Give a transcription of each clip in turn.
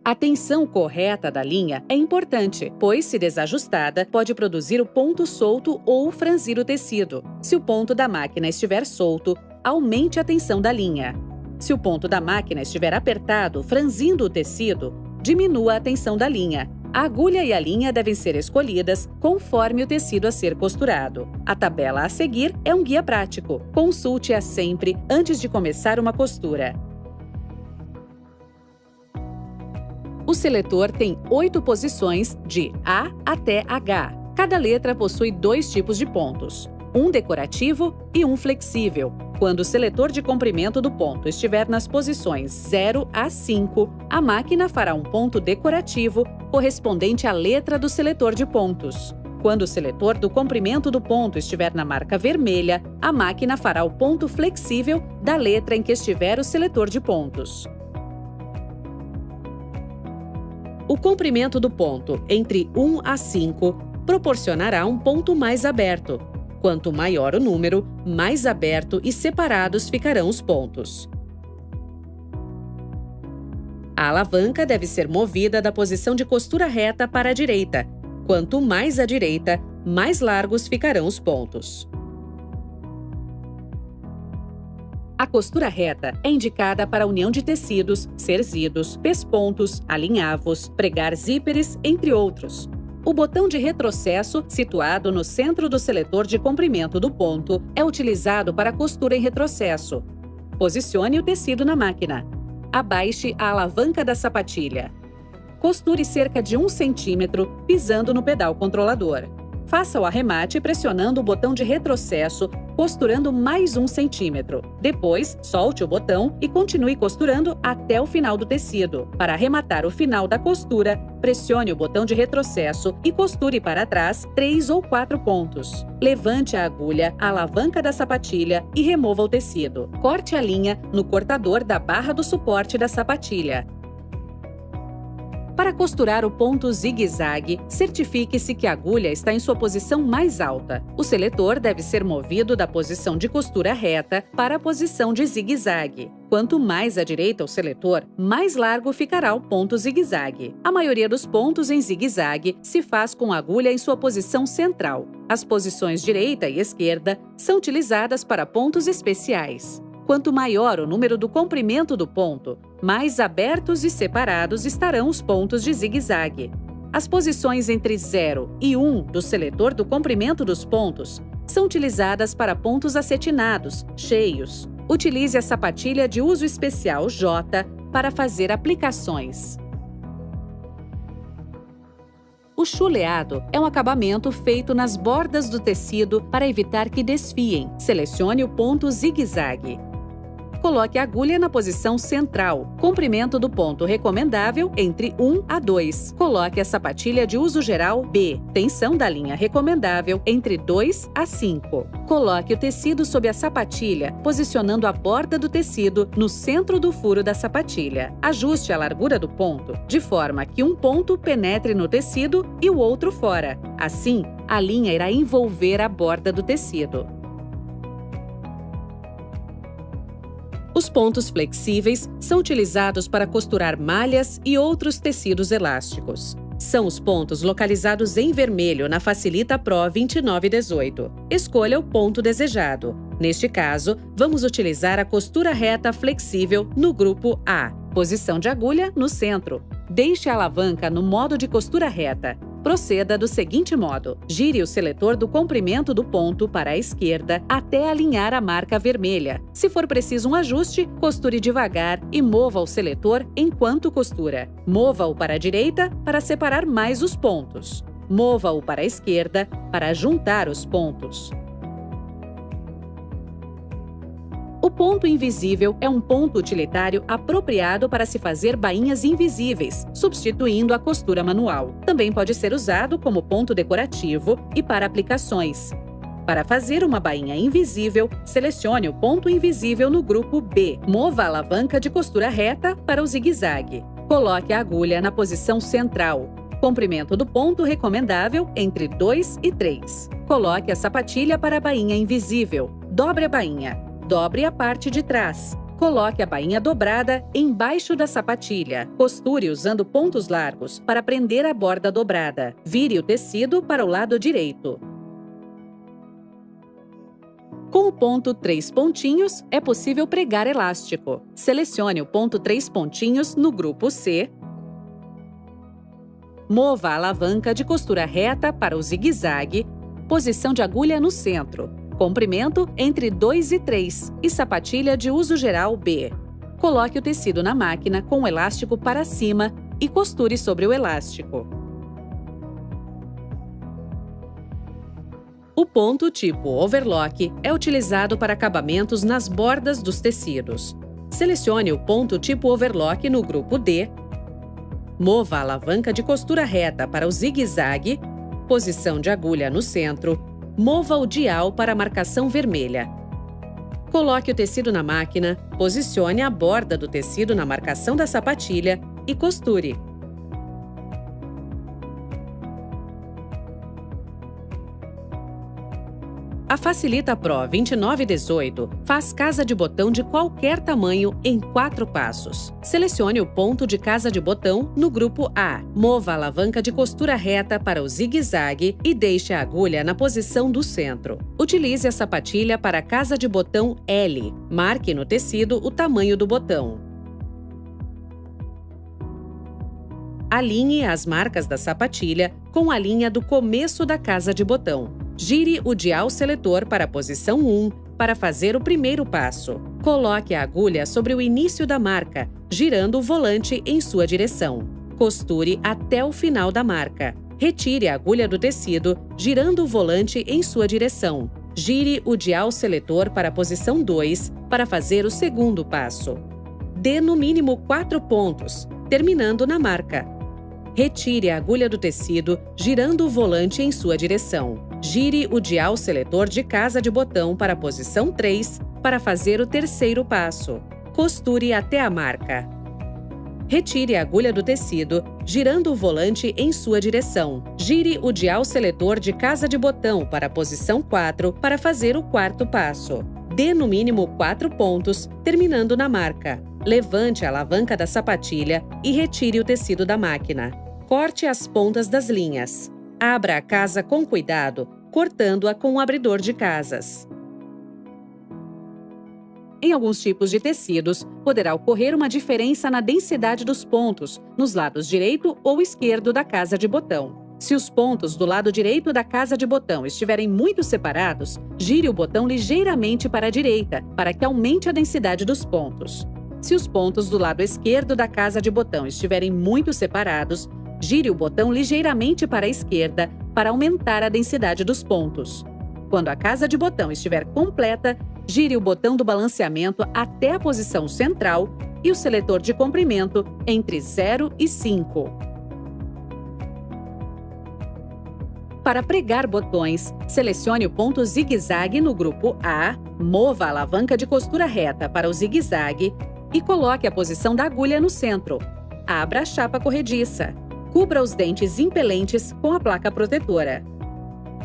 A tensão correta da linha é importante, pois, se desajustada, pode produzir o ponto solto ou franzir o tecido. Se o ponto da máquina estiver solto, aumente a tensão da linha. Se o ponto da máquina estiver apertado, franzindo o tecido, diminua a tensão da linha. A agulha e a linha devem ser escolhidas conforme o tecido a ser costurado. A tabela a seguir é um guia prático. Consulte-a sempre antes de começar uma costura. O seletor tem 8 posições de A até H. Cada letra possui 2 tipos de pontos, um decorativo e um flexível. Quando o seletor de comprimento do ponto estiver nas posições 0 a 5, a máquina fará um ponto decorativo correspondente à letra do seletor de pontos. Quando o seletor do comprimento do ponto estiver na marca vermelha, a máquina fará o ponto flexível da letra em que estiver o seletor de pontos. O comprimento do ponto entre 1 a 5 proporcionará um ponto mais aberto. Quanto maior o número, mais aberto e separados ficarão os pontos. A alavanca deve ser movida da posição de costura reta para a direita. Quanto mais à direita, mais largos ficarão os pontos. A costura reta é indicada para a união de tecidos, cerzidos, pespontos, alinhavos, pregar zíperes, entre outros. O botão de retrocesso, situado no centro do seletor de comprimento do ponto, é utilizado para costura em retrocesso. Posicione o tecido na máquina. Abaixe a alavanca da sapatilha. Costure cerca de 1 centímetro, pisando no pedal controlador. Faça o arremate pressionando o botão de retrocesso, costurando mais 1 centímetro. Depois, solte o botão e continue costurando até o final do tecido. Para arrematar o final da costura, pressione o botão de retrocesso e costure para trás 3 ou 4 pontos. Levante a agulha, a alavanca da sapatilha e remova o tecido. Corte a linha no cortador da barra do suporte da sapatilha. Para costurar o ponto zigue-zague, certifique-se que a agulha está em sua posição mais alta. O seletor deve ser movido da posição de costura reta para a posição de zigue-zague. Quanto mais à direita o seletor, mais largo ficará o ponto zigue-zague. A maioria dos pontos em zigue-zague se faz com a agulha em sua posição central. As posições direita e esquerda são utilizadas para pontos especiais. Quanto maior o número do comprimento do ponto, mais abertos e separados estarão os pontos de zigue-zague. As posições entre 0 e 1 do seletor do comprimento dos pontos são utilizadas para pontos acetinados, cheios. Utilize a sapatilha de uso especial J para fazer aplicações. O chuleado é um acabamento feito nas bordas do tecido para evitar que desfiem. Selecione o ponto zigue-zague. Coloque a agulha na posição central. Comprimento do ponto recomendável entre 1 a 2. Coloque a sapatilha de uso geral B. Tensão da linha recomendável entre 2 a 5. Coloque o tecido sob a sapatilha, posicionando a borda do tecido no centro do furo da sapatilha. Ajuste a largura do ponto, de forma que um ponto penetre no tecido e o outro fora. Assim, a linha irá envolver a borda do tecido. Os pontos flexíveis são utilizados para costurar malhas e outros tecidos elásticos. São os pontos localizados em vermelho na Facilita Pro 2918. Escolha o ponto desejado. Neste caso, vamos utilizar a costura reta flexível no grupo A. Posição de agulha no centro. Deixe a alavanca no modo de costura reta. Proceda do seguinte modo: gire o seletor do comprimento do ponto para a esquerda até alinhar a marca vermelha. Se for preciso um ajuste, costure devagar e mova o seletor enquanto costura. Mova-o para a direita para separar mais os pontos. Mova-o para a esquerda para juntar os pontos. O ponto invisível é um ponto utilitário apropriado para se fazer bainhas invisíveis, substituindo a costura manual. Também pode ser usado como ponto decorativo e para aplicações. Para fazer uma bainha invisível, selecione o ponto invisível no grupo B. Mova a alavanca de costura reta para o zigue-zague. Coloque a agulha na posição central. Comprimento do ponto recomendável entre 2 e 3. Coloque a sapatilha para a bainha invisível. Dobre a bainha. Dobre a parte de trás. Coloque a bainha dobrada embaixo da sapatilha. Costure usando pontos largos para prender a borda dobrada. Vire o tecido para o lado direito. Com o ponto 3 pontinhos, é possível pregar elástico. Selecione o ponto 3 pontinhos no grupo C. Mova a alavanca de costura reta para o zigue-zague. Posição de agulha no centro. Comprimento entre 2 e 3 e sapatilha de uso geral B. Coloque o tecido na máquina com o elástico para cima e costure sobre o elástico. O ponto tipo overlock é utilizado para acabamentos nas bordas dos tecidos. Selecione o ponto tipo overlock no grupo D. Mova a alavanca de costura reta para o zigue-zague. Posição de agulha no centro. Mova o dial para a marcação vermelha. Coloque o tecido na máquina, posicione a borda do tecido na marcação da sapatilha e costure. A Facilita Pro 2918 faz casa de botão de qualquer tamanho em 4 passos. Selecione o ponto de casa de botão no grupo A. Mova a alavanca de costura reta para o zigue-zague e deixe a agulha na posição do centro. Utilize a sapatilha para a casa de botão L. Marque no tecido o tamanho do botão. Alinhe as marcas da sapatilha com a linha do começo da casa de botão. Gire o dial seletor para a posição 1 para fazer o primeiro passo. Coloque a agulha sobre o início da marca, girando o volante em sua direção. Costure até o final da marca. Retire a agulha do tecido, girando o volante em sua direção. Gire o dial seletor para a posição 2 para fazer o segundo passo. Dê no mínimo 4 pontos, terminando na marca. Retire a agulha do tecido, girando o volante em sua direção. Gire o dial seletor de casa de botão para a posição 3 para fazer o terceiro passo. Costure até a marca. Retire a agulha do tecido, girando o volante em sua direção. Gire o dial seletor de casa de botão para a posição 4 para fazer o quarto passo. Dê no mínimo 4 pontos, terminando na marca. Levante a alavanca da sapatilha e retire o tecido da máquina. Corte as pontas das linhas. Abra a casa com cuidado, cortando-a com um abridor de casas. Em alguns tipos de tecidos, poderá ocorrer uma diferença na densidade dos pontos, nos lados direito ou esquerdo da casa de botão. Se os pontos do lado direito da casa de botão estiverem muito separados, gire o botão ligeiramente para a direita, para que aumente a densidade dos pontos. Se os pontos do lado esquerdo da casa de botão estiverem muito separados, gire o botão ligeiramente para a esquerda para aumentar a densidade dos pontos. Quando a casa de botão estiver completa, gire o botão do balanceamento até a posição central e o seletor de comprimento entre 0 e 5. Para pregar botões, selecione o ponto zigue-zague no grupo A, mova a alavanca de costura reta para o zigue-zague e coloque a posição da agulha no centro. Abra a chapa corrediça. Cubra os dentes impelentes com a placa protetora.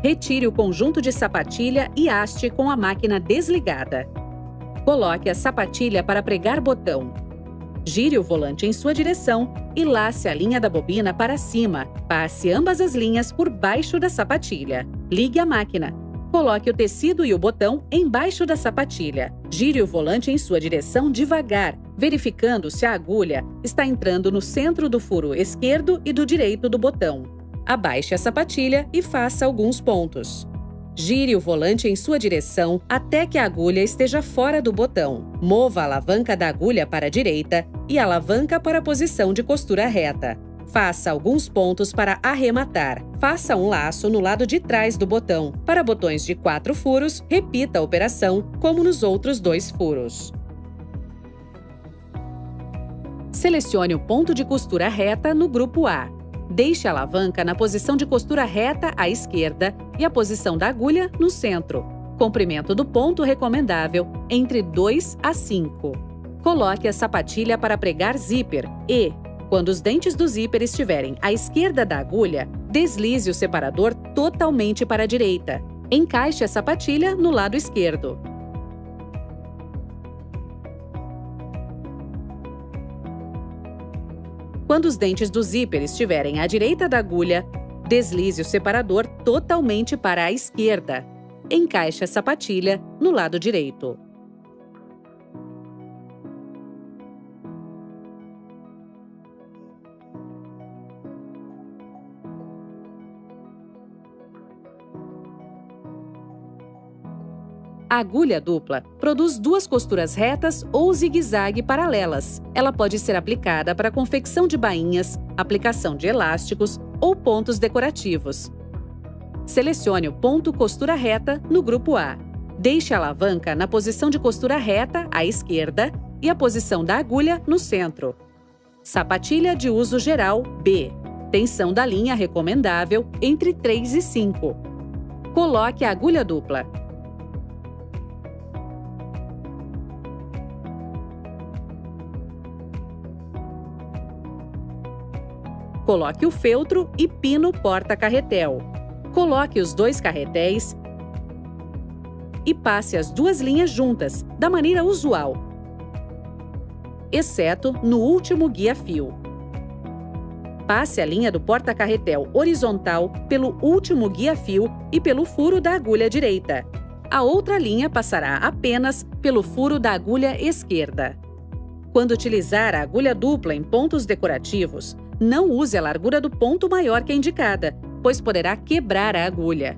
Retire o conjunto de sapatilha e haste com a máquina desligada. Coloque a sapatilha para pregar botão. Gire o volante em sua direção e lace a linha da bobina para cima. Passe ambas as linhas por baixo da sapatilha. Ligue a máquina. Coloque o tecido e o botão embaixo da sapatilha. Gire o volante em sua direção devagar, verificando se a agulha está entrando no centro do furo esquerdo e do direito do botão. Abaixe a sapatilha e faça alguns pontos. Gire o volante em sua direção até que a agulha esteja fora do botão. Mova a alavanca da agulha para a direita e a alavanca para a posição de costura reta. Faça alguns pontos para arrematar. Faça um laço no lado de trás do botão. Para botões de 4 furos, repita a operação como nos outros 2 furos. Selecione o ponto de costura reta no grupo A. Deixe a alavanca na posição de costura reta à esquerda e a posição da agulha no centro. Comprimento do ponto recomendável entre 2 a 5. Coloque a sapatilha para pregar zíper e, quando os dentes do zíper estiverem à esquerda da agulha, deslize o separador totalmente para a direita. Encaixe a sapatilha no lado esquerdo. Quando os dentes do zíper estiverem à direita da agulha, deslize o separador totalmente para a esquerda. Encaixe a sapatilha no lado direito. A agulha dupla produz 2 costuras retas ou zigue-zague paralelas. Ela pode ser aplicada para confecção de bainhas, aplicação de elásticos ou pontos decorativos. Selecione o ponto costura reta no grupo A. Deixe a alavanca na posição de costura reta à esquerda e a posição da agulha no centro. Sapatilha de uso geral B. Tensão da linha recomendável entre 3 e 5. Coloque a agulha dupla. Coloque o feltro e pino porta-carretel. Coloque os 2 carretéis e passe as 2 linhas juntas, da maneira usual, exceto no último guia-fio. Passe a linha do porta-carretel horizontal pelo último guia-fio e pelo furo da agulha direita. A outra linha passará apenas pelo furo da agulha esquerda. Quando utilizar a agulha dupla em pontos decorativos, não use a largura do ponto maior que a indicada, pois poderá quebrar a agulha.